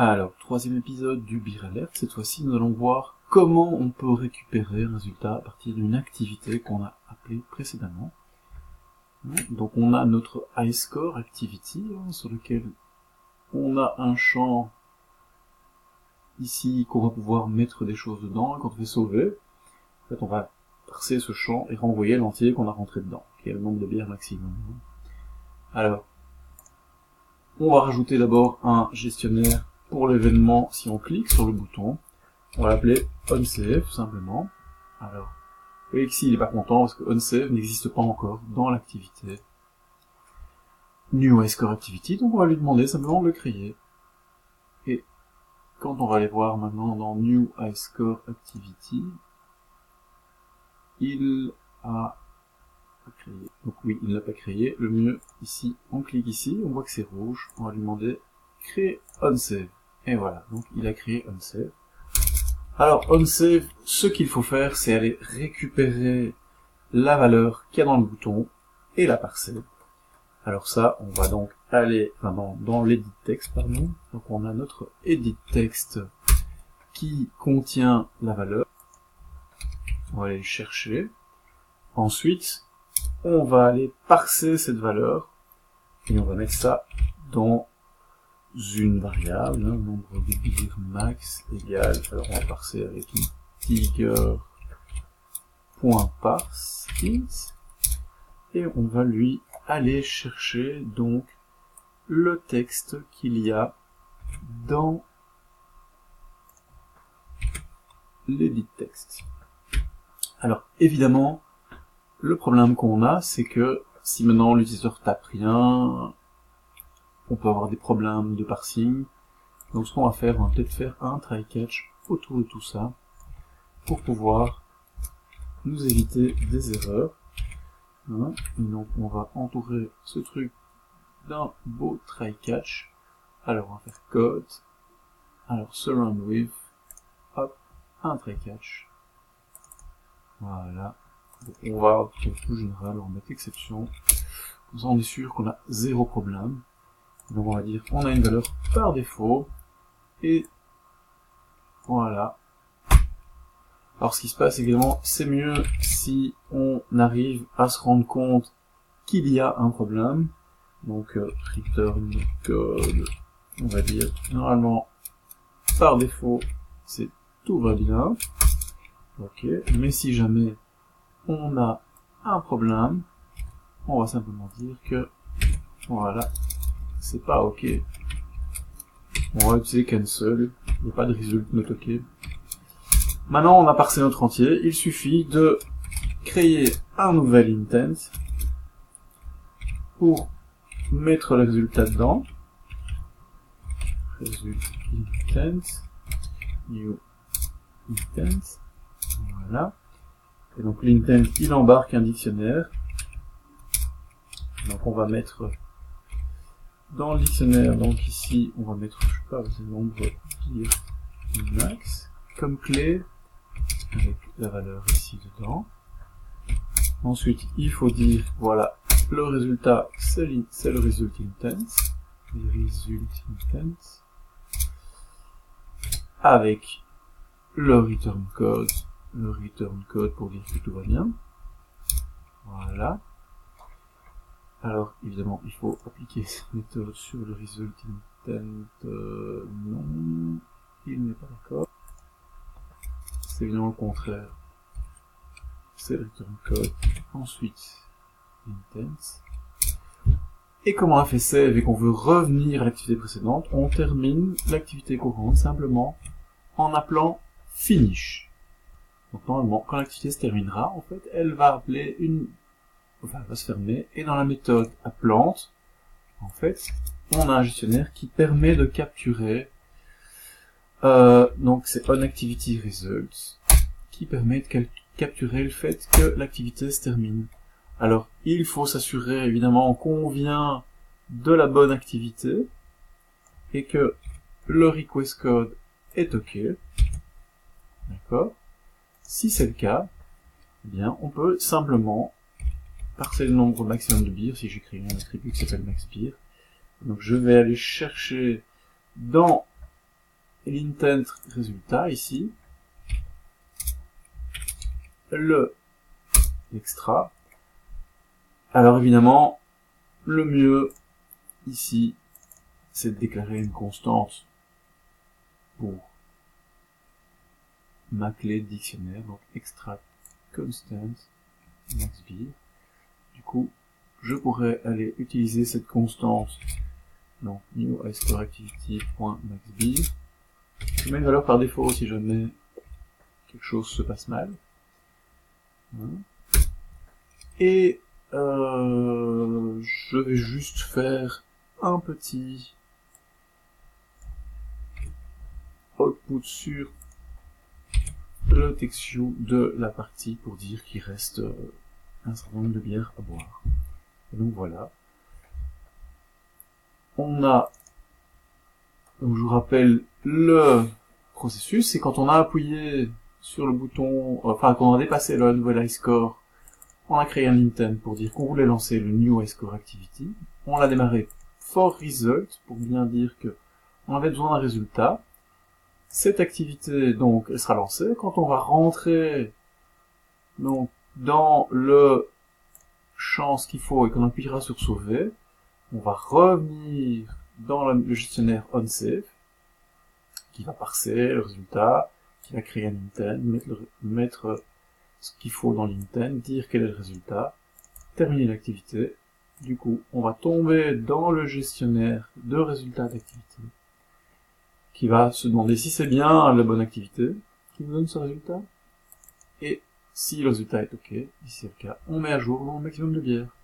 Alors, troisième épisode du Beer Alert. Cette fois-ci, nous allons voir comment on peut récupérer un résultat à partir d'une activité qu'on a appelée précédemment. Donc, on a notre iScore Activity, sur lequel on a un champ ici qu'on va pouvoir mettre des choses dedans. Et quand on fait sauver, en fait, on va parser ce champ et renvoyer l'entier qu'on a rentré dedans, qui est le nombre de bières maximum. Alors, on va rajouter d'abord un gestionnaire pour l'événement. Si on clique sur le bouton, on va l'appeler onSave tout simplement. Alors, vous voyez qu'ici il n'est pas content parce que onSave n'existe pas encore dans l'activité New iScore Activity, donc on va lui demander simplement de le créer. Et quand on va aller voir maintenant dans New iScore Activity, il a créé. Donc oui, il ne l'a pas créé. Le mieux ici, on clique ici, on voit que c'est rouge, on va lui demander créer onSave. Et voilà, donc il a créé onSave. Alors onSave, ce qu'il faut faire, c'est aller récupérer la valeur qu'il y a dans le bouton et la parser. Alors ça, on va donc aller dans l'edit text, pardon. Donc on a notre edit text qui contient la valeur. On va aller le chercher. Ensuite, on va aller parser cette valeur et on va mettre ça dans une variable, nombre de bières max égale, alors on va parser avec integer.parse int et on va lui aller chercher donc le texte qu'il y a dans l'edit text. Alors évidemment, le problème qu'on a, c'est que si maintenant l'utilisateur tape rien, on peut avoir des problèmes de parsing. Donc ce qu'on va faire, on va peut-être faire un try-catch autour de tout ça pour pouvoir nous éviter des erreurs. Et donc on va entourer ce truc d'un beau try-catch. Alors on va faire code, alors surround with, hop, un try-catch. Voilà. Donc, on va, pour tout général, on va mettre exception. Comme ça on est sûr qu'on a zéro problème. Donc on va dire qu'on a une valeur par défaut. Et voilà. Alors ce qui se passe évidemment, c'est mieux si on arrive à se rendre compte qu'il y a un problème. Donc return code, on va dire normalement par défaut c'est tout va bien. Ok, mais si jamais on a un problème, on va simplement dire que voilà, c'est pas ok. On va utiliser cancel, il n'y a pas de result not ok. Maintenant on a parsé notre entier, il suffit de créer un nouvel intent pour mettre le résultat dedans. Result intent, new intent, voilà. Et donc l'intent il embarque un dictionnaire. Donc on va mettre dans le dictionnaire, donc ici on va mettre, je sais pas, le nombre beer max comme clé avec la valeur ici dedans. Ensuite il faut dire voilà, le résultat c'est le result intent, avec le return code pour dire que tout va bien. Voilà. Alors évidemment il faut appliquer cette méthode sur le result intent. Non, il n'est pas d'accord. C'est évidemment le contraire. C'est le return code. Ensuite intent. Et comme on a fait save et qu'on veut revenir à l'activité précédente, on termine l'activité courante simplement en appelant finish. Donc normalement, quand l'activité se terminera, en fait, elle va appeler elle va se fermer, et dans la méthode appelante, en fait, on a un gestionnaire qui permet de capturer, donc c'est onActivityResults, qui permet de capturer le fait que l'activité se termine. Alors, il faut s'assurer évidemment qu'on vient de la bonne activité et que le request code est OK. D'accord? Si c'est le cas, eh bien, on peut simplement parser le nombre maximum de beer. Si j'écris un attribut qui s'appelle maxbeer, donc je vais aller chercher dans l'intent résultat ici, l'extra. Alors évidemment, le mieux ici, c'est de déclarer une constante pour ma clé de dictionnaire, donc extract constant maxbeer. Du coup, je pourrais aller utiliser cette constante, donc new highscore activity.maxbeer. Je mets une valeur par défaut si jamais quelque chose se passe mal. Et je vais juste faire un petit output sur le textio de la partie pour dire qu'il reste un certain nombre de bières à boire. Et donc voilà. On a, donc je vous rappelle le processus, c'est quand on a appuyé sur le bouton, enfin quand on a dépassé le nouvel highscore, on a créé un intent pour dire qu'on voulait lancer le new highscore activity. On l'a démarré for result pour bien dire que on avait besoin d'un résultat. Cette activité, donc, elle sera lancée. Quand on va rentrer donc, dans le champ ce qu'il faut et qu'on appuiera sur sauver, on va revenir dans le gestionnaire onSafe, qui va parser le résultat, qui va créer un intent, mettre ce qu'il faut dans l'intent, dire quel est le résultat, terminer l'activité. Du coup, on va tomber dans le gestionnaire de résultats d'activité, qui va se demander si c'est bien la bonne activité qui nous donne ce résultat. Et si le résultat est OK, si c'est le cas, on met à jour le maximum de bières.